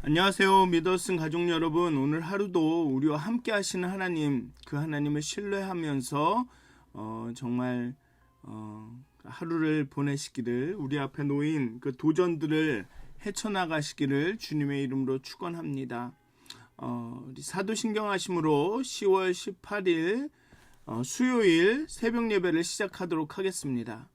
안녕하세요. 믿었은 가족 여러분, 오늘 하루도 우리와 함께 하시는 하나님, 그 하나님을 신뢰하면서 정말 하루를 보내시기를, 우리 앞에 놓인 그 도전들을 헤쳐나가시기를 주님의 이름으로 축원합니다. 우리 사도신경 하심으로 10월 18일 수요일 새벽 예배를 시작하도록 하겠습니다.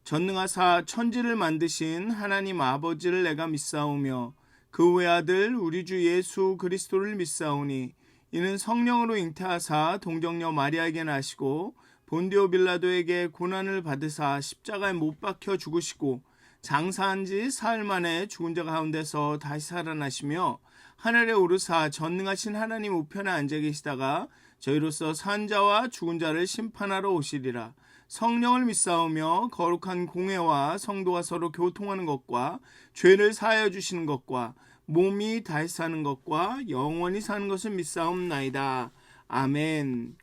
전능하사 천지를 만드신 하나님 아버지를 내가 믿사오며 그 외아들 우리 주 예수 그리스도를 믿사오니 이는 성령으로 잉태하사 동정녀 마리아에게 나시고 본디오 빌라도에게 고난을 받으사 십자가에 못 박혀 죽으시고 장사한 지 사흘 만에 죽은 자 가운데서 다시 살아나시며 하늘에 오르사 전능하신 하나님 우편에 앉아 계시다가 저희로서 산 자와 죽은 자를 심판하러 오시리라. 성령을 믿사오며 거룩한 공회와 성도가 서로 교통하는 것과 죄를 사하여 주시는 것과 몸이 다시 사는 것과 영원히 사는 것을 믿사옵나이다. 아멘.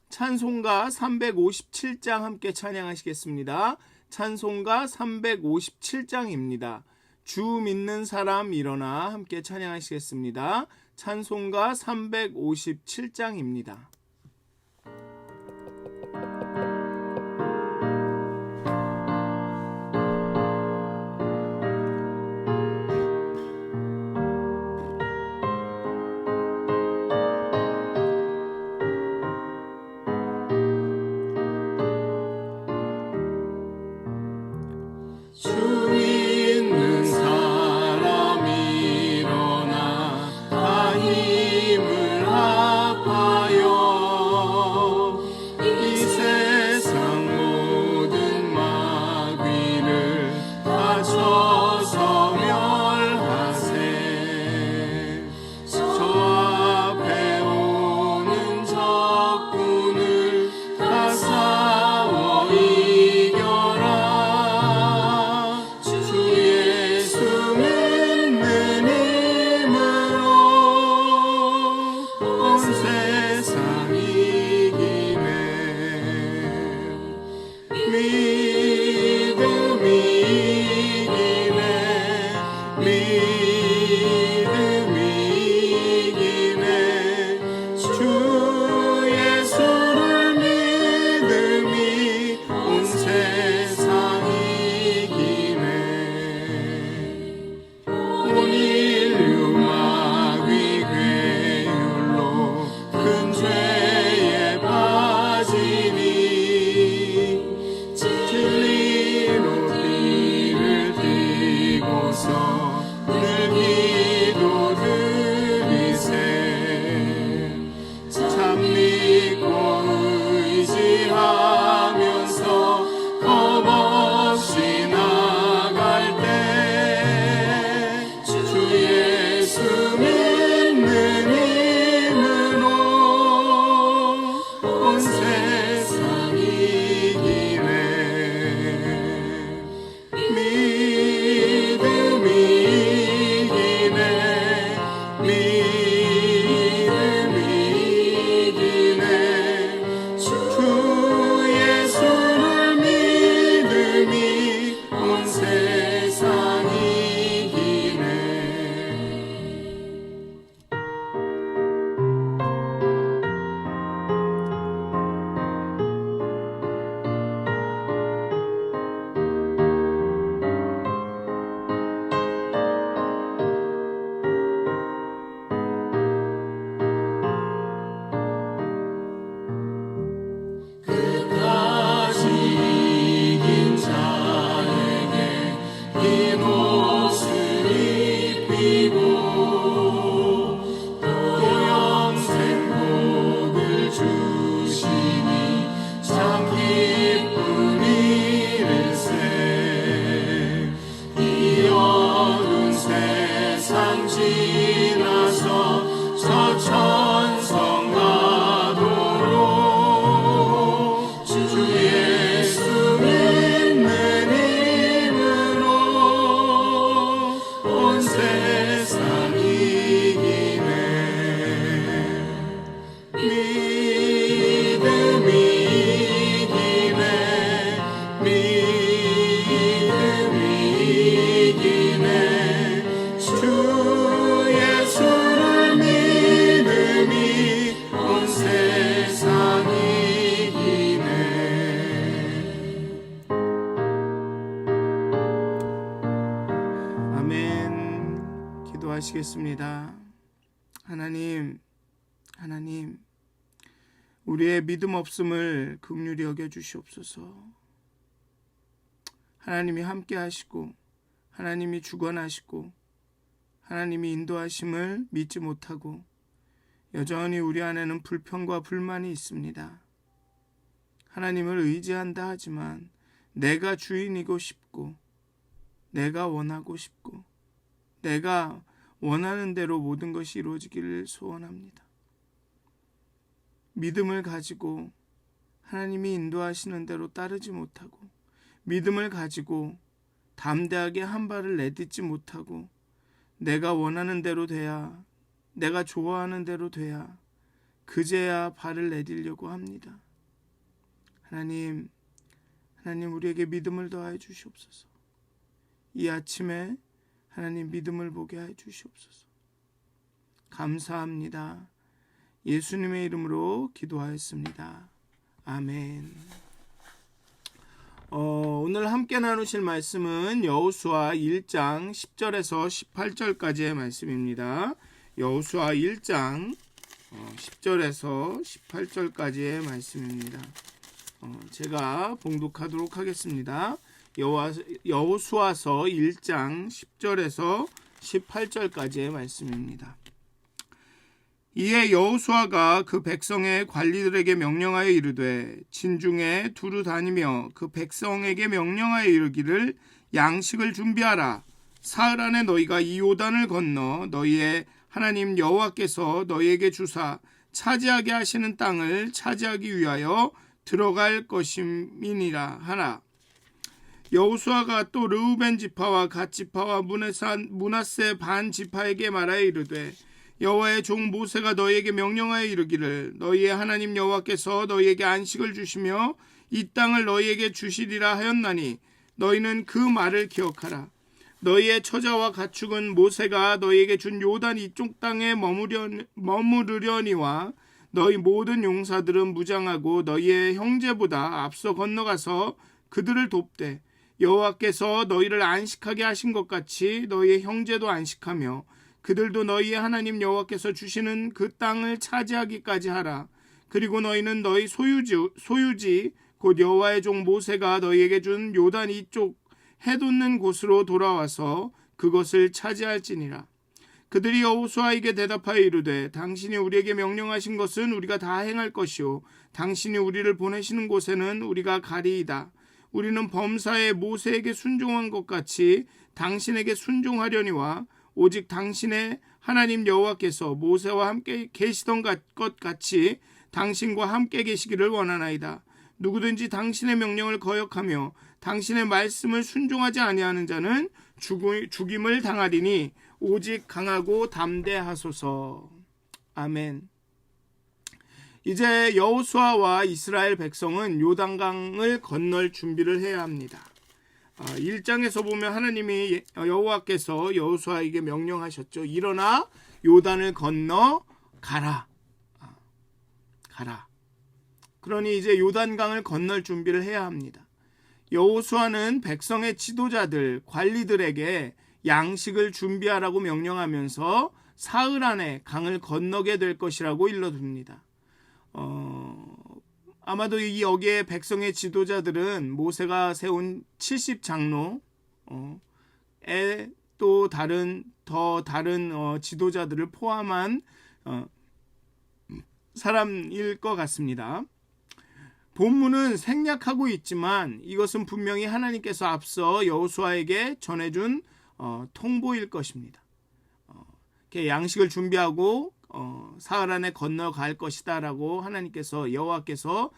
찬송가 357장 함께 찬양하시겠습니다. 찬송가 357장입니다. 주 믿는 사람 일어나 함께 찬양하시겠습니다. 찬송가 357장입니다. 기도하시겠습니다. 하나님, 우리의 믿음 없음을 긍휼히 여겨 주시옵소서. 하나님이 함께 하시고 하나님이 주관하시고 하나님이 인도하심을 믿지 못하고 여전히 우리 안에는 불평과 불만이 있습니다. 하나님을 의지한다 하지만 내가 주인이고 싶고 내가 원하고 싶고 내가 원하는 대로 모든 것이 이루어지기를 소원합니다. 믿음을 가지고 하나님이 인도하시는 대로 따르지 못하고 믿음을 가지고 담대하게 한 발을 내딛지 못하고 내가 원하는 대로 돼야 내가 좋아하는 대로 돼야 그제야 발을 내딛려고 합니다. 하나님 우리에게 믿음을 더하여 주시옵소서. 이 아침에 하나님 믿음을 보게 해 주시옵소서. 감사합니다. 예수님의 이름으로 기도하였습니다. 아멘. 오늘 함께 나누실 말씀은 여호수아 1장 10절에서 18절까지의 말씀입니다. 여호수아 1장 10절에서 18절까지의 말씀입니다. 제가 봉독하도록 하겠습니다. 여호수아서 1장 10절에서 18절까지의 말씀입니다. 이에 여호수아가 그 백성의 관리들에게 명령하여 이르되 진중에 두루 다니며 그 백성에게 명령하여 이르기를 양식을 준비하라. 사흘 안에 너희가 이 요단을 건너 너희의 하나님 여호와께서 너희에게 주사 차지하게 하시는 땅을 차지하기 위하여 들어갈 것임이니라 하라. 여호수아가 또 르우벤 지파와 갓 지파와 므낫세 반 지파에게 말하여 이르되 여호와의 종 모세가 너희에게 명령하여 이르기를 너희의 하나님 여호와께서 너희에게 안식을 주시며 이 땅을 너희에게 주시리라 하였나니 너희는 그 말을 기억하라. 너희의 처자와 가축은 모세가 너희에게 준 요단 이쪽 땅에 머무르려니와 너희 모든 용사들은 무장하고 너희의 형제보다 앞서 건너가서 그들을 돕되 여호와께서 너희를 안식하게 하신 것 같이 너희의 형제도 안식하며 그들도 너희의 하나님 여호와께서 주시는 그 땅을 차지하기까지 하라. 그리고 너희는 너희 소유지 곧 여호와의 종 모세가 너희에게 준 요단 이쪽 해돋는 곳으로 돌아와서 그것을 차지할지니라. 그들이 여호수아에게 대답하여 이르되 당신이 우리에게 명령하신 것은 우리가 다 행할 것이요 당신이 우리를 보내시는 곳에는 우리가 가리이다. 우리는 범사에 모세에게 순종한 것 같이 당신에게 순종하려니와 오직 당신의 하나님 여호와께서 모세와 함께 계시던 것 같이 당신과 함께 계시기를 원하나이다. 누구든지 당신의 명령을 거역하며 당신의 말씀을 순종하지 아니하는 자는 죽임을 당하리니 오직 강하고 담대하소서. 아멘. 이제 여호수아와 이스라엘 백성은 요단강을 건널 준비를 해야 합니다. 1장에서 보면 하나님이 여호와께서 여호수아에게 명령하셨죠. 일어나 요단을 건너 가라. 그러니 이제 요단강을 건널 준비를 해야 합니다. 여호수아는 백성의 지도자들, 관리들에게 양식을 준비하라고 명령하면서 사흘 안에 강을 건너게 될 것이라고 일러둡니다. 아마도 여기에 백성의 지도자들은 모세가 세운 70장로에 또 다른 지도자들을 포함한 사람일 것 같습니다. 본문은 생략하고 있지만 이것은 분명히 하나님께서 앞서 여호수아에게 전해준 통보일 것입니다. 양식을 준비하고 사흘 안에 건너갈 것이다 라고 하나님께서 여호와께서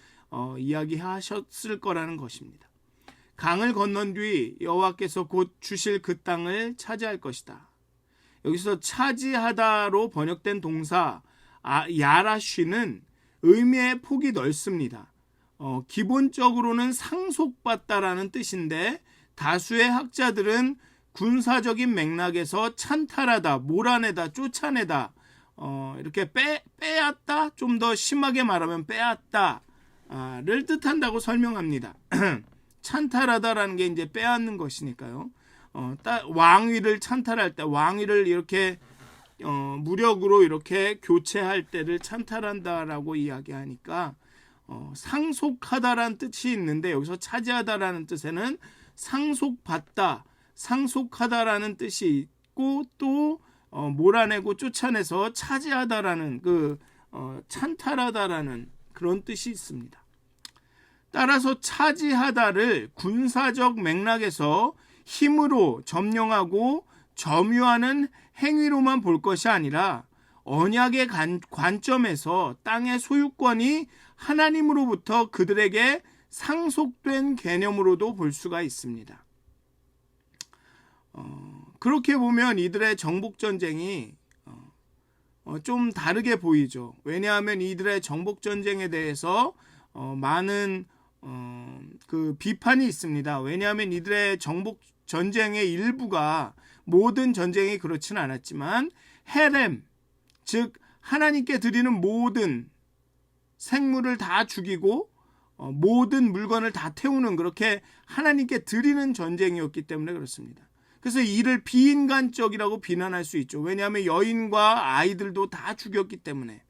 이야기하셨을 거라는 것입니다. 강을 건넌 뒤 여호와께서 곧 주실 그 땅을 차지할 것이다. 여기서 차지하다로 번역된 동사 야라쉬는 의미의 폭이 넓습니다. 기본적으로는 상속받다라는 뜻인데 다수의 학자들은 군사적인 맥락에서 찬탈하다, 몰아내다, 쫓아내다, 이렇게 빼앗다, 좀 더 심하게 말하면 빼앗다를 뜻한다고 설명합니다. 찬탈하다라는 게 이제 빼앗는 것이니까요. 왕위를 찬탈할 때, 왕위를 이렇게 무력으로 이렇게 교체할 때를 찬탈한다라고 이야기하니까 상속하다라는 뜻이 있는데 여기서 차지하다라는 뜻에는 상속받다, 상속하다라는 뜻이 있고 또 몰아내고 쫓아내서 차지하다라는 찬탈하다라는 그런 뜻이 있습니다. 따라서 차지하다를 군사적 맥락에서 힘으로 점령하고 점유하는 행위로만 볼 것이 아니라 언약의 관점에서 땅의 소유권이 하나님으로부터 그들에게 상속된 개념으로도 볼 수가 있습니다. 그렇게 보면 이들의 정복전쟁이 좀 다르게 보이죠. 왜냐하면 이들의 정복전쟁에 대해서 많은 비판이 있습니다. 왜냐하면 이들의 정복전쟁의 일부가 모든 전쟁이 그렇지는 않았지만 헤렘, 즉 하나님께 드리는 모든 생물을 다 죽이고 모든 물건을 다 태우는 그렇게 하나님께 드리는 전쟁이었기 때문에 그렇습니다. 그래서 이를 비인간적이라고 비난할 수 있죠. 왜냐하면 여인과 아이들도 다 죽였기 때문에.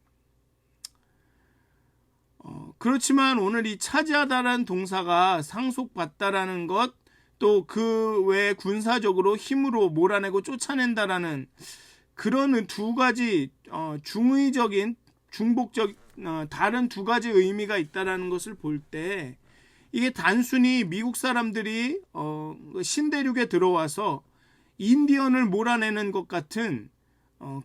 그렇지만 오늘 이 차지하다라는 동사가 상속받다라는 것, 또 그 외에 군사적으로 힘으로 몰아내고 쫓아낸다라는 그런 두 가지 중의적인 중복적 다른 두 가지 의미가 있다라는 것을 볼 때 이게 단순히 미국 사람들이 신대륙에 들어와서 인디언을 몰아내는 것 같은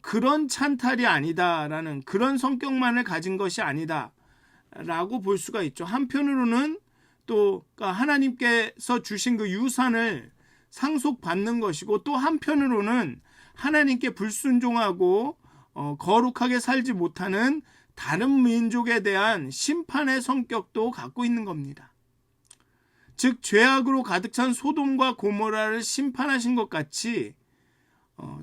그런 찬탈이 아니다라는 그런 성격만을 가진 것이 아니다라고 볼 수가 있죠. 한편으로는 또 하나님께서 주신 그 유산을 상속받는 것이고 또 한편으로는 하나님께 불순종하고 거룩하게 살지 못하는 다른 민족에 대한 심판의 성격도 갖고 있는 겁니다. 즉 죄악으로 가득 찬 소돔과 고모라를 심판하신 것 같이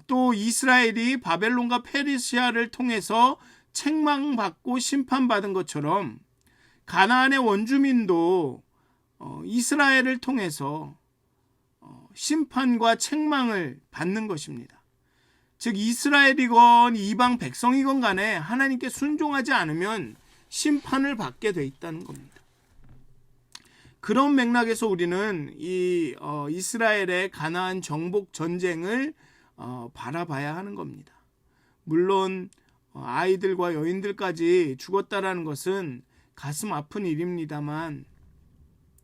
또 이스라엘이 바벨론과 페르시아를 통해서 책망받고 심판받은 것처럼 가나안의 원주민도 이스라엘을 통해서 심판과 책망을 받는 것입니다. 즉 이스라엘이건 이방 백성이건 간에 하나님께 순종하지 않으면 심판을 받게 돼 있다는 겁니다. 그런 맥락에서 우리는 이 이스라엘의 가나안 정복 전쟁을 바라봐야 하는 겁니다. 물론 아이들과 여인들까지 죽었다라는 것은 가슴 아픈 일입니다만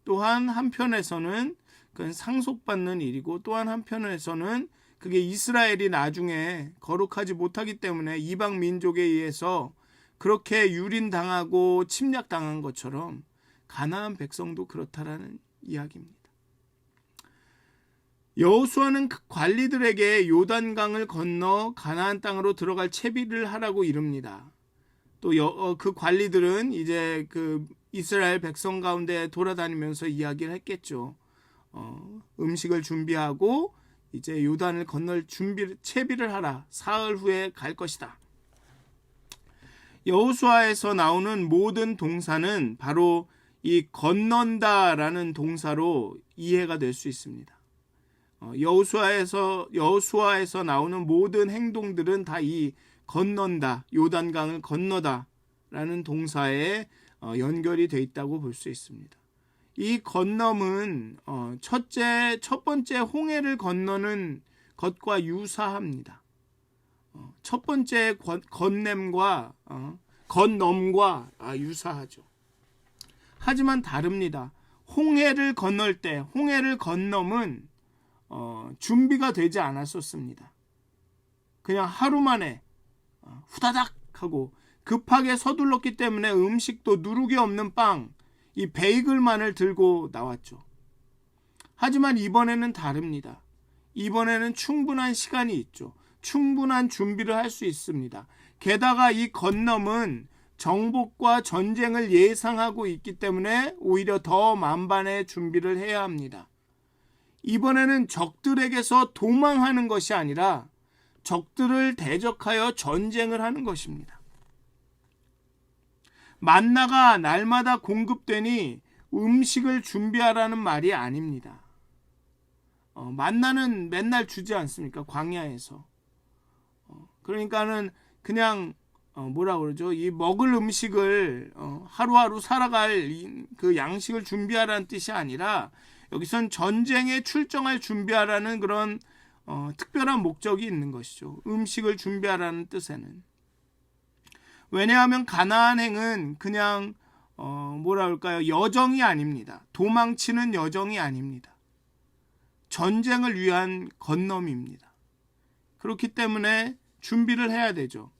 또한 한편에서는 그건 상속받는 일이고 또한 한편에서는 그게 이스라엘이 나중에 거룩하지 못하기 때문에 이방 민족에 의해서 그렇게 유린당하고 침략당한 것처럼 가나안 백성도 그렇다라는 이야기입니다. 여호수아는 관리들에게 요단강을 건너 가나안 땅으로 들어갈 채비를 하라고 이릅니다. 또 그 관리들은 이제 그 이스라엘 백성 가운데 돌아다니면서 이야기를 했겠죠. 음식을 준비하고 이제 요단을 건널 채비를 하라. 사흘 후에 갈 것이다. 여호수아에서 나오는 모든 동사는 바로 이 건넌다라는 동사로 이해가 될 수 있습니다. 여호수아에서 나오는 모든 행동들은 다 이 건넌다, 요단강을 건너다라는 동사에 연결이 돼 있다고 볼 수 있습니다. 이 건넘은 첫 번째 홍해를 건너는 것과 유사합니다. 첫 번째 건냄과 건넘과 유사하죠. 하지만 다릅니다. 홍해를 건널 때 홍해를 건넘은 준비가 되지 않았었습니다. 그냥 하루 만에 후다닥 하고 급하게 서둘렀기 때문에 음식도 누룩이 없는 빵, 이 베이글만을 들고 나왔죠. 하지만 이번에는 다릅니다. 이번에는 충분한 시간이 있죠. 충분한 준비를 할 수 있습니다. 게다가 이 건넘은 정복과 전쟁을 예상하고 있기 때문에 오히려 더 만반의 준비를 해야 합니다. 이번에는 적들에게서 도망하는 것이 아니라 적들을 대적하여 전쟁을 하는 것입니다. 만나가 날마다 공급되니 음식을 준비하라는 말이 아닙니다. 만나는 맨날 주지 않습니까? 광야에서. 그러니까는 그냥 뭐라 그러죠? 이 먹을 음식을 하루하루 살아갈 그 양식을 준비하라는 뜻이 아니라 여기선 전쟁에 출정할 준비하라는 그런 특별한 목적이 있는 것이죠. 음식을 준비하라는 뜻에는. 왜냐하면 가나안행은 그냥 뭐라 그럴까요? 여정이 아닙니다. 도망치는 여정이 아닙니다. 전쟁을 위한 건너입니다. 그렇기 때문에 준비를 해야 되죠.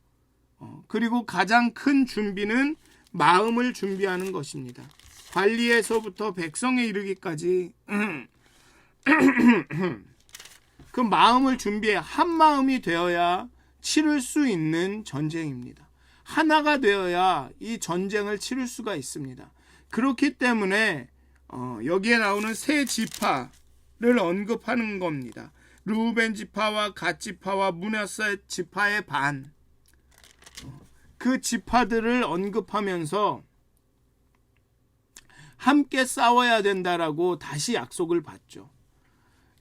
그리고 가장 큰 준비는 마음을 준비하는 것입니다. 관리에서부터 백성에 이르기까지 그 마음을 준비해 한 마음이 되어야 치를 수 있는 전쟁입니다. 하나가 되어야 이 전쟁을 치를 수가 있습니다. 그렇기 때문에 여기에 나오는 세 지파를 언급하는 겁니다. 르우벤 지파와 갓 지파와 므낫세 지파의 반, 그 지파들을 언급하면서 함께 싸워야 된다라고 다시 약속을 받죠.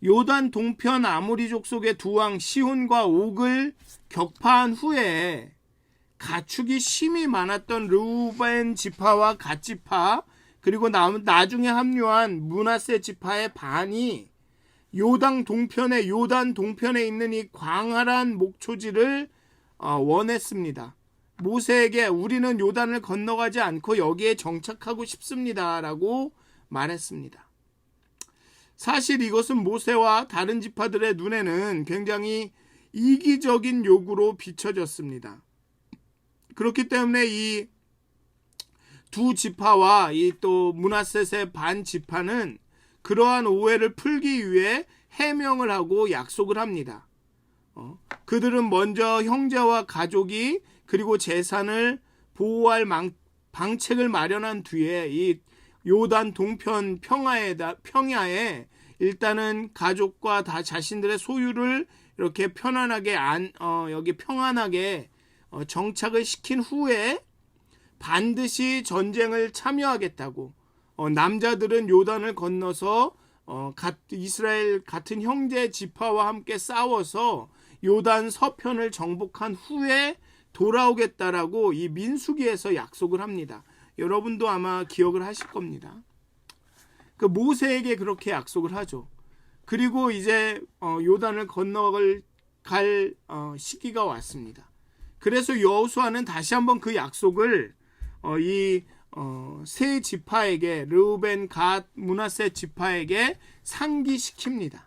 요단 동편 아모리 족속의 두 왕 시혼과 옥을 격파한 후에 가축이 심히 많았던 르우벤 지파와 갓 지파, 그리고 나중에 합류한 므낫세 지파의 반이 요단 동편에 있는 이 광활한 목초지를 원했습니다. 모세에게 우리는 요단을 건너가지 않고 여기에 정착하고 싶습니다 라고 말했습니다. 사실 이것은 모세와 다른 지파들의 눈에는 굉장히 이기적인 요구로 비춰졌습니다. 그렇기 때문에 이 두 지파와 이 또 므낫셋의 반 지파는 그러한 오해를 풀기 위해 해명을 하고 약속을 합니다. 그들은 먼저 형제와 가족이 그리고 재산을 보호할 방책을 마련한 뒤에 이 요단 동편 평야에 일단은 가족과 다 자신들의 소유를 이렇게 편안하게 여기 평안하게 정착을 시킨 후에 반드시 전쟁을 참여하겠다고, 남자들은 요단을 건너서 이스라엘 같은 형제 지파와 함께 싸워서 요단 서편을 정복한 후에 돌아오겠다라고 이 민수기에서 약속을 합니다. 여러분도 아마 기억을 하실 겁니다. 그 모세에게 그렇게 약속을 하죠. 그리고 이제 요단을 건너갈 시기가 왔습니다. 그래서 여호수아는 다시 한번 그 약속을 세 지파에게, 르우벤, 갓, 므낫세 지파에게 상기시킵니다.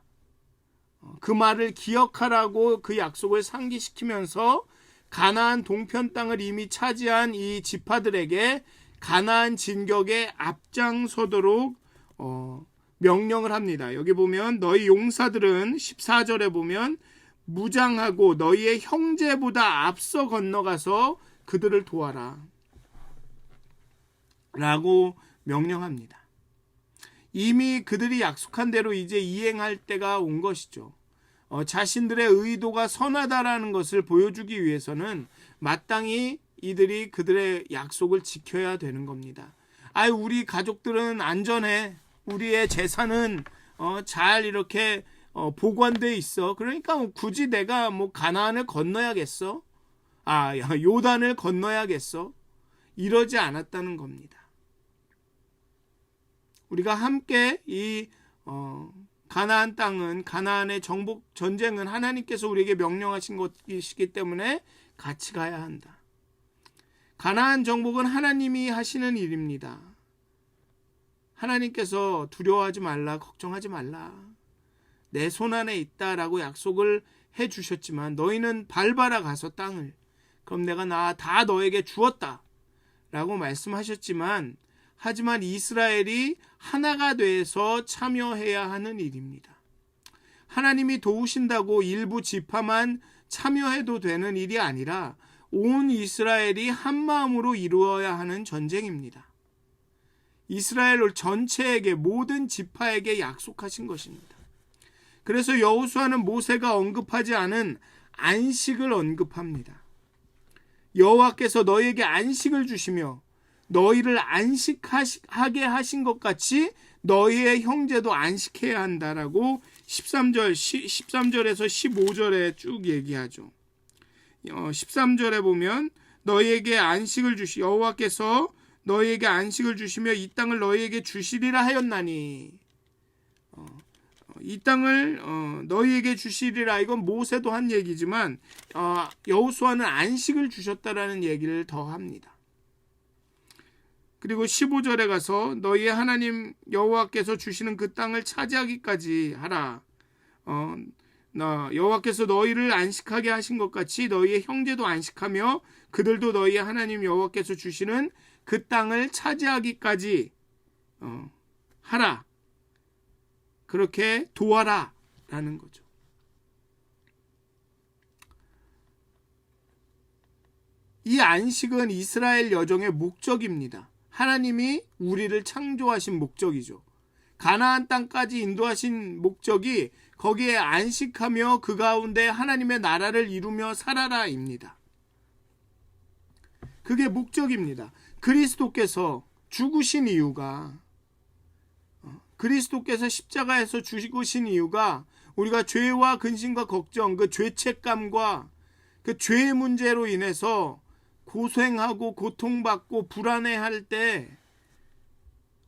그 말을 기억하라고 그 약속을 상기시키면서 가나안 동편 땅을 이미 차지한 이 지파들에게 가나안 진격에 앞장서도록 명령을 합니다. 여기 보면 너희 용사들은 14절에 보면 무장하고 너희의 형제보다 앞서 건너가서 그들을 도와라 라고 명령합니다. 이미 그들이 약속한 대로 이제 이행할 때가 온 것이죠. 자신들의 의도가 선하다라는 것을 보여주기 위해서는 마땅히 이들이 그들의 약속을 지켜야 되는 겁니다. 우리 가족들은 안전해. 우리의 재산은 잘 이렇게 보관돼 있어. 그러니까 굳이 내가 가나안을 건너야겠어? 요단을 건너야겠어? 이러지 않았다는 겁니다. 우리가 함께 이 가나안 땅은, 가나안의 정복 전쟁은 하나님께서 우리에게 명령하신 것이기 때문에 같이 가야 한다. 가나안 정복은 하나님이 하시는 일입니다. 하나님께서 두려워하지 말라, 걱정하지 말라, 내 손안에 있다라고 약속을 해주셨지만 너희는 밟아라 가서 땅을, 그럼 내가 다 너에게 주었다 라고 말씀하셨지만, 하지만 이스라엘이 하나가 돼서 참여해야 하는 일입니다. 하나님이 도우신다고 일부 지파만 참여해도 되는 일이 아니라 온 이스라엘이 한 마음으로 이루어야 하는 전쟁입니다. 이스라엘 전체에게, 모든 지파에게 약속하신 것입니다. 그래서 여호수아는 모세가 언급하지 않은 안식을 언급합니다. 여호와께서 너희에게 안식을 주시며 너희를 안식하게 하신 것 같이 너희의 형제도 안식해야 한다라고 13절에서 15절에 쭉 얘기하죠. 13절에 보면 너희에게 안식을 여호와께서 너희에게 안식을 주시며 이 땅을 너희에게 주시리라 하였나니, 이 땅을 너희에게 주시리라, 이건 모세도 한 얘기지만 여호수아는 안식을 주셨다라는 얘기를 더 합니다. 그리고 15절에 가서 너희의 하나님 여호와께서 주시는 그 땅을 차지하기까지 하라. 여호와께서 너희를 안식하게 하신 것 같이 너희의 형제도 안식하며 그들도 너희의 하나님 여호와께서 주시는 그 땅을 차지하기까지 하라. 그렇게 도와라 라는 거죠. 이 안식은 이스라엘 여정의 목적입니다. 하나님이 우리를 창조하신 목적이죠. 가나안 땅까지 인도하신 목적이 거기에 안식하며 그 가운데 하나님의 나라를 이루며 살아라입니다. 그게 목적입니다. 그리스도께서 죽으신 이유가, 그리스도께서 십자가에서 죽으신 이유가 우리가 죄와 근심과 걱정, 그 죄책감과 그 죄의 문제로 인해서 고생하고 고통받고 불안해할 때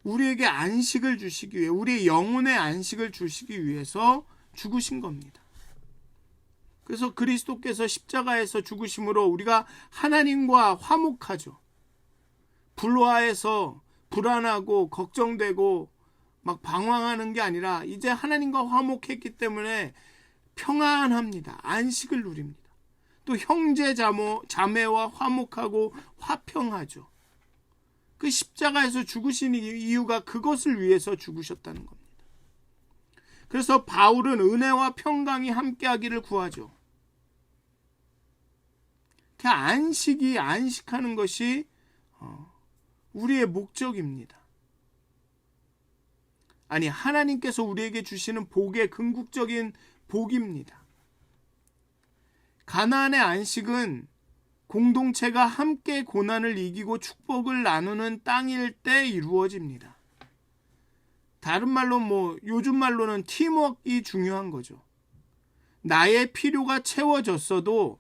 우리에게 안식을 주시기 위해, 우리의 영혼의 안식을 주시기 위해서 죽으신 겁니다. 그래서 그리스도께서 십자가에서 죽으심으로 우리가 하나님과 화목하죠. 불화해서 불안하고 걱정되고 막 방황하는 게 아니라 이제 하나님과 화목했기 때문에 평안합니다. 안식을 누립니다. 또 형제 자매와 화목하고 화평하죠. 그 십자가에서 죽으신 이유가 그것을 위해서 죽으셨다는 겁니다. 그래서 바울은 은혜와 평강이 함께하기를 구하죠. 그 안식하는 것이 우리의 목적입니다. 아니, 하나님께서 우리에게 주시는 복의 궁극적인 복입니다. 가나안의 안식은 공동체가 함께 고난을 이기고 축복을 나누는 땅일 때 이루어집니다. 다른 말로 요즘 말로는 팀워크가 중요한 거죠. 나의 필요가 채워졌어도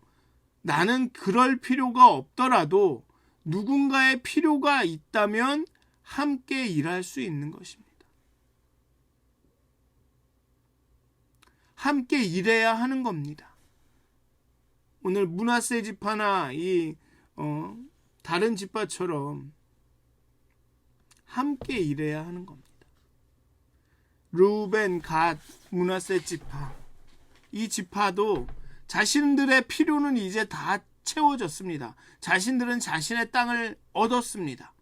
나는 그럴 필요가 없더라도 누군가의 필요가 있다면 함께 일할 수 있는 것입니다. 함께 일해야 하는 겁니다. 오늘 므낫세 지파나 다른 지파처럼 함께 일해야 하는 겁니다. 르우벤, 갓, 므낫세 지파, 이 지파도 자신들의 필요는 이제 다 채워졌습니다. 자신들은 자신의 땅을 얻었습니다.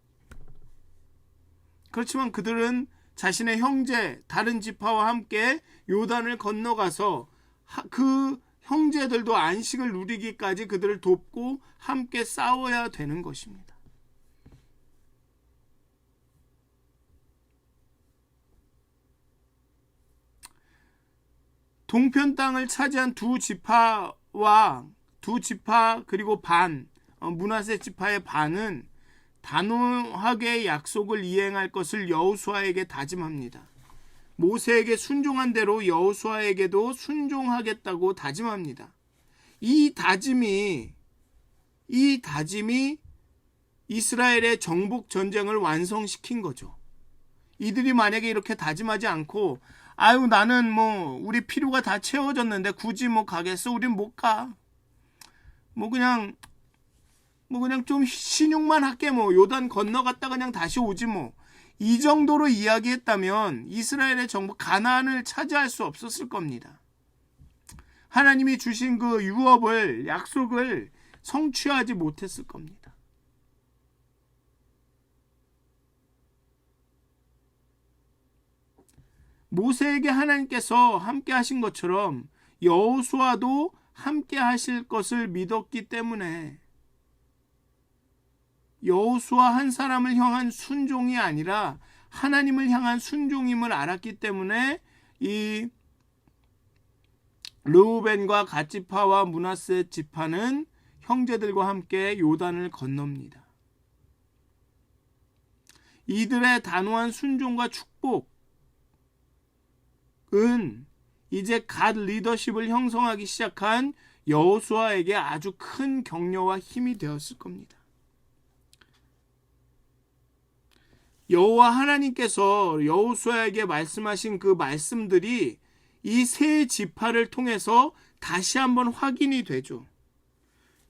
그렇지만 그들은 자신의 형제, 다른 지파와 함께 요단을 건너가서 그 형제들도 안식을 누리기까지 그들을 돕고 함께 싸워야 되는 것입니다. 동편 땅을 차지한 두 지파 그리고 므낫세 지파의 반은 단호하게 약속을 이행할 것을 여호수아에게 다짐합니다. 모세에게 순종한 대로 여호수아에게도 순종하겠다고 다짐합니다. 이 다짐이 이스라엘의 정복 전쟁을 완성시킨 거죠. 이들이 만약에 이렇게 다짐하지 않고 나는 우리 필요가 다 채워졌는데 굳이 가겠어? 우린 못 가. 그냥 좀 신용만 할게. 요단 건너갔다 그냥 다시 오지. 이 정도로 이야기했다면 이스라엘의 정복 가나안을 차지할 수 없었을 겁니다. 하나님이 주신 그 약속을 성취하지 못했을 겁니다. 모세에게 하나님께서 함께 하신 것처럼 여호수아도 함께 하실 것을 믿었기 때문에 여호수아 한 사람을 향한 순종이 아니라 하나님을 향한 순종임을 알았기 때문에 이 르우벤과 갓 지파와 므낫세 지파는 형제들과 함께 요단을 건넙니다. 이들의 단호한 순종과 축복은 이제 갓 리더십을 형성하기 시작한 여호수아에게 아주 큰 격려와 힘이 되었을 겁니다. 여호와 하나님께서 여호수아에게 말씀하신 그 말씀들이 이 세 지파를 통해서 다시 한번 확인이 되죠.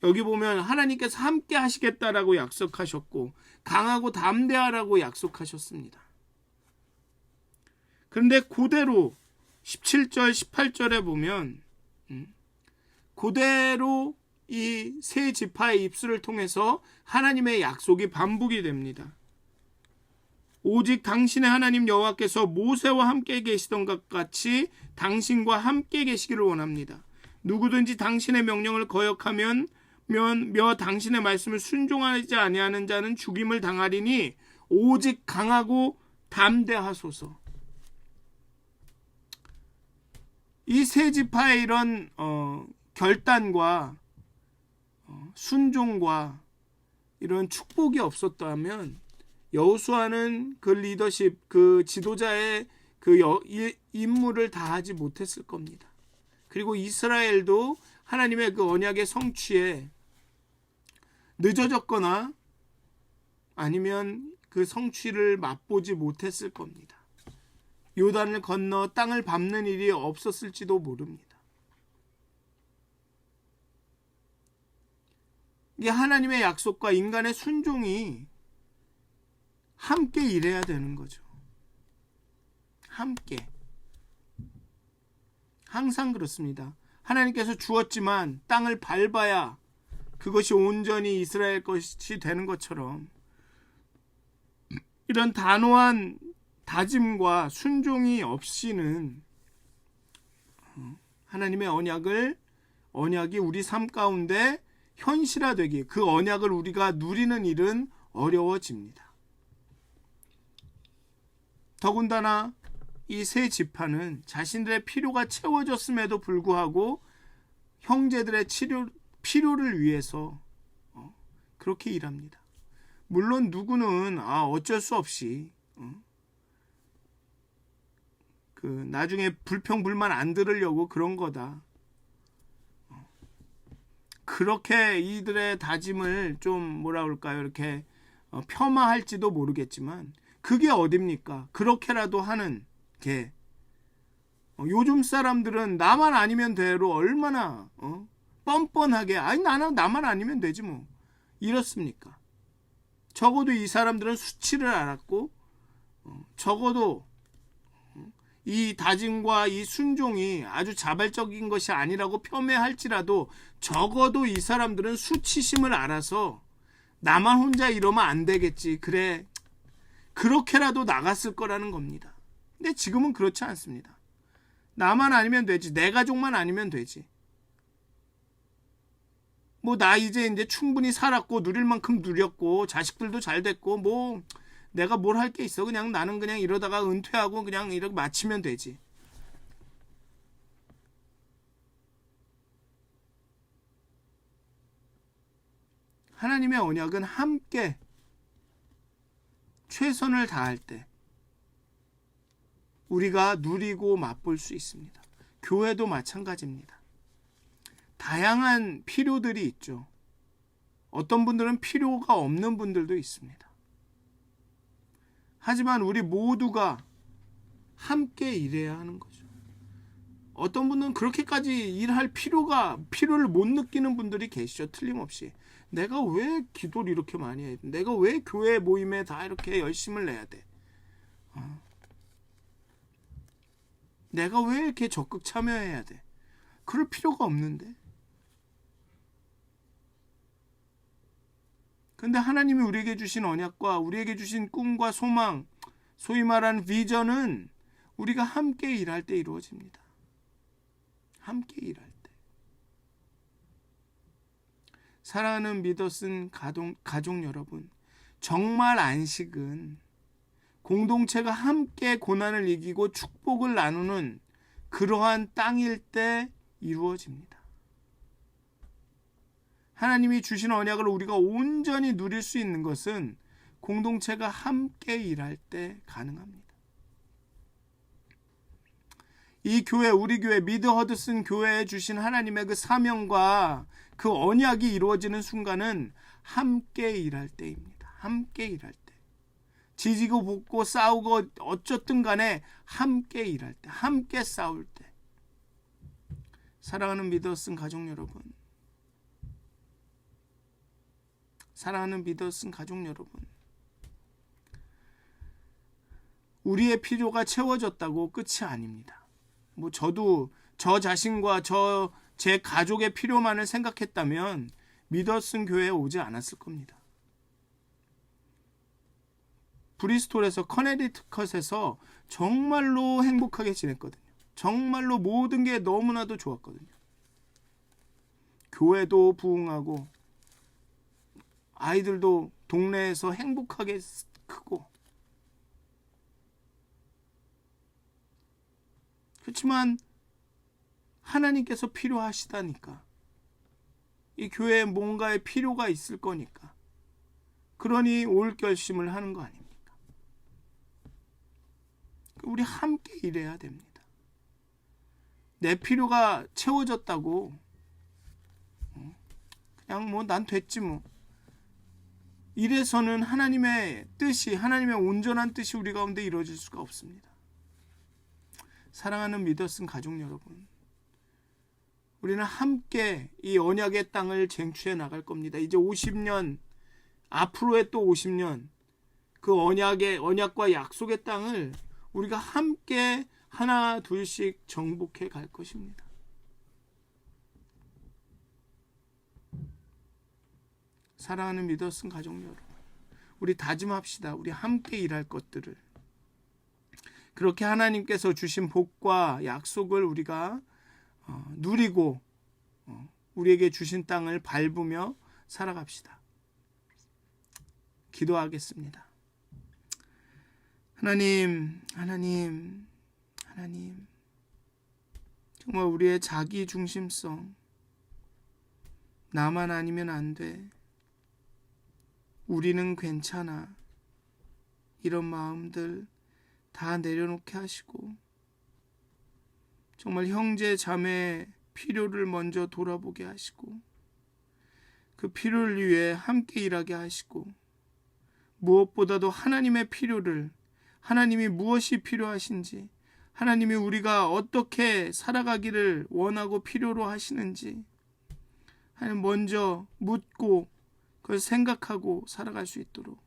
여기 보면 하나님께서 함께 하시겠다라고 약속하셨고 강하고 담대하라고 약속하셨습니다. 그런데 그대로 17절 18절에 보면 그대로 이 세 지파의 입술을 통해서 하나님의 약속이 반복이 됩니다. 오직 당신의 하나님 여호와께서 모세와 함께 계시던 것 같이 당신과 함께 계시기를 원합니다. 누구든지 당신의 명령을 거역하면 당신의 말씀을 순종하지 아니하는 자는 죽임을 당하리니 오직 강하고 담대하소서. 이 세 지파의 이런 결단과 순종과 이런 축복이 없었다면 여호수아는 그 리더십, 그 지도자의 그 임무를 다하지 못했을 겁니다. 그리고 이스라엘도 하나님의 그 언약의 성취에 늦어졌거나 아니면 그 성취를 맛보지 못했을 겁니다. 요단을 건너 땅을 밟는 일이 없었을지도 모릅니다. 이게 하나님의 약속과 인간의 순종이 함께 일해야 되는 거죠. 함께. 항상 그렇습니다. 하나님께서 주었지만 땅을 밟아야 그것이 온전히 이스라엘 것이 되는 것처럼 이런 단호한 다짐과 순종이 없이는 하나님의 언약이 우리 삶 가운데 현실화되기, 그 언약을 우리가 누리는 일은 어려워집니다. 더군다나 이 세 지파는 자신들의 필요가 채워졌음에도 불구하고 형제들의 필요를 위해서 그렇게 일합니다. 물론 누구는 어쩔 수 없이 나중에 불평불만 안 들으려고 그런 거다. 그렇게 이들의 다짐을 좀 뭐라 그럴까요? 이렇게 폄하할지도 모르겠지만 그게 어딥니까? 그렇게라도 하는 게 요즘 사람들은 나만 아니면 돼로 얼마나 뻔뻔하게 나만 아니면 되지 뭐 이렇습니까? 적어도 이 사람들은 수치를 알았고 적어도 이 다짐과 이 순종이 아주 자발적인 것이 아니라고 폄훼할지라도 적어도 이 사람들은 수치심을 알아서 나만 혼자 이러면 안 되겠지. 그래. 그렇게라도 나갔을 거라는 겁니다. 근데 지금은 그렇지 않습니다. 나만 아니면 되지. 내 가족만 아니면 되지. 뭐 나 이제 충분히 살았고 누릴 만큼 누렸고 자식들도 잘 됐고 뭐 내가 뭘 할 게 있어. 그냥 나는 그냥 이러다가 은퇴하고 그냥 이렇게 마치면 되지. 하나님의 언약은 함께 최선을 다할 때 우리가 누리고 맛볼 수 있습니다. 교회도 마찬가지입니다. 다양한 필요들이 있죠. 어떤 분들은 필요가 없는 분들도 있습니다. 하지만 우리 모두가 함께 일해야 하는 거죠. 어떤 분은 그렇게까지 일할 필요를 못 느끼는 분들이 계시죠. 틀림없이. 내가 왜 기도를 이렇게 많이 해야 돼? 내가 왜 교회 모임에 다 이렇게 열심을 내야 돼? 내가 왜 이렇게 적극 참여해야 돼? 그럴 필요가 없는데. 근데 하나님이 우리에게 주신 언약과 우리에게 주신 꿈과 소망, 소위 말하는 비전은 우리가 함께 일할 때 이루어집니다. 함께 일할 때. 사랑하는 믿어쓴 가족 여러분, 정말 안식은 공동체가 함께 고난을 이기고 축복을 나누는 그러한 땅일 때 이루어집니다. 하나님이 주신 언약을 우리가 온전히 누릴 수 있는 것은 공동체가 함께 일할 때 가능합니다. 이 교회, 우리 교회, 미드 허드슨 교회에 주신 하나님의 그 사명과 그 언약이 이루어지는 순간은 함께 일할 때입니다. 함께 일할 때. 지지고 볶고 싸우고 어쨌든 간에 함께 일할 때, 함께 싸울 때. 사랑하는 미드 허드슨 가족 여러분, 사랑하는 미드 허드슨 가족 여러분, 우리의 필요가 채워졌다고 끝이 아닙니다. 저도 저 자신과 제 가족의 필요만을 생각했다면 미드 허드슨 교회에 오지 않았을 겁니다. 브리스톨에서 커네디컷에서 정말로 행복하게 지냈거든요. 정말로 모든 게 너무나도 좋았거든요. 교회도 부흥하고 아이들도 동네에서 행복하게 크고, 그렇지만 하나님께서 필요하시다니까, 이 교회에 뭔가의 필요가 있을 거니까, 그러니 올 결심을 하는 거 아닙니까? 우리 함께 일해야 됩니다. 내 필요가 채워졌다고 그냥 난 됐지 이래서는 하나님의 뜻이, 하나님의 온전한 뜻이 우리 가운데 이루어질 수가 없습니다. 사랑하는 미드 허드슨 가족 여러분, 우리는 함께 이 언약의 땅을 쟁취해 나갈 겁니다. 이제 50년, 앞으로의 또 50년, 그 언약과 약속의 땅을 우리가 함께 하나 둘씩 정복해 갈 것입니다. 사랑하는 미드 허드슨 가족 여러분, 우리 다짐합시다. 우리 함께 일할 것들을, 그렇게 하나님께서 주신 복과 약속을 우리가 누리고 우리에게 주신 땅을 밟으며 살아갑시다. 기도하겠습니다. 하나님, 정말 우리의 자기 중심성, 나만 아니면 안 돼, 우리는 괜찮아, 이런 마음들 다 내려놓게 하시고, 정말 형제 자매의 필요를 먼저 돌아보게 하시고, 그 필요를 위해 함께 일하게 하시고, 무엇보다도 하나님의 필요를, 하나님이 무엇이 필요하신지, 하나님이 우리가 어떻게 살아가기를 원하고 필요로 하시는지 하나님 먼저 묻고 그걸 생각하고 살아갈 수 있도록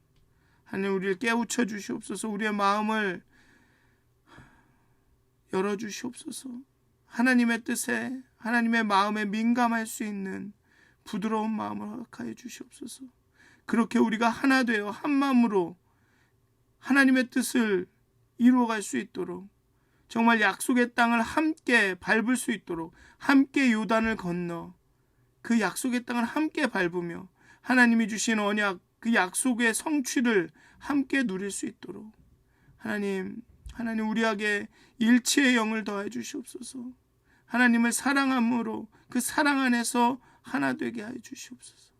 하나님 우리를 깨우쳐 주시옵소서. 우리의 마음을 열어주시옵소서. 하나님의 뜻에, 하나님의 마음에 민감할 수 있는 부드러운 마음을 허락하여 주시옵소서. 그렇게 우리가 하나 되어 한 마음으로 하나님의 뜻을 이루어갈 수 있도록, 정말 약속의 땅을 함께 밟을 수 있도록, 함께 요단을 건너 그 약속의 땅을 함께 밟으며 하나님이 주신 언약, 그 약속의 성취를 함께 누릴 수 있도록 하나님 우리에게 일치의 영을 더해 주시옵소서. 하나님을 사랑함으로 그 사랑 안에서 하나 되게 하여 주시옵소서.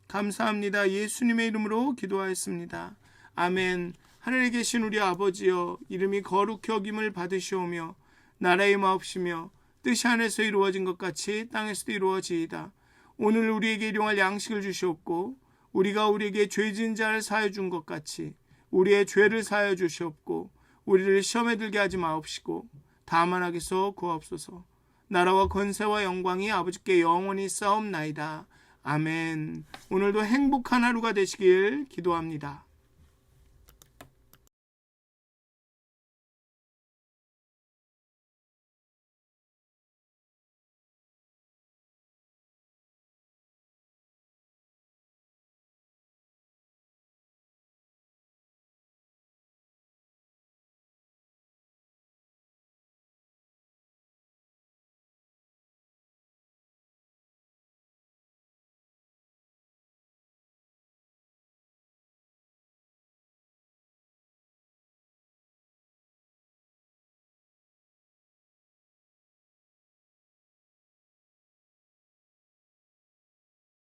감사합니다. 예수님의 이름으로 기도하였습니다. 아멘. 하늘에 계신 우리 아버지여, 이름이 거룩히 여김을 받으시오며 나라의 마옵시며 뜻이 하늘에서 이루어진 것 같이 땅에서도 이루어지이다. 오늘 우리에게 일용할 양식을 주시옵고, 우리가 우리에게 죄 지은 자를 사하여 준 것 같이 우리의 죄를 사하여 주시옵고, 우리를 시험에 들게 하지 마옵시고 다만 악에서 구하옵소서. 나라와 권세와 영광이 아버지께 영원히 싸움나이다. 아멘. 오늘도 행복한 하루가 되시길 기도합니다.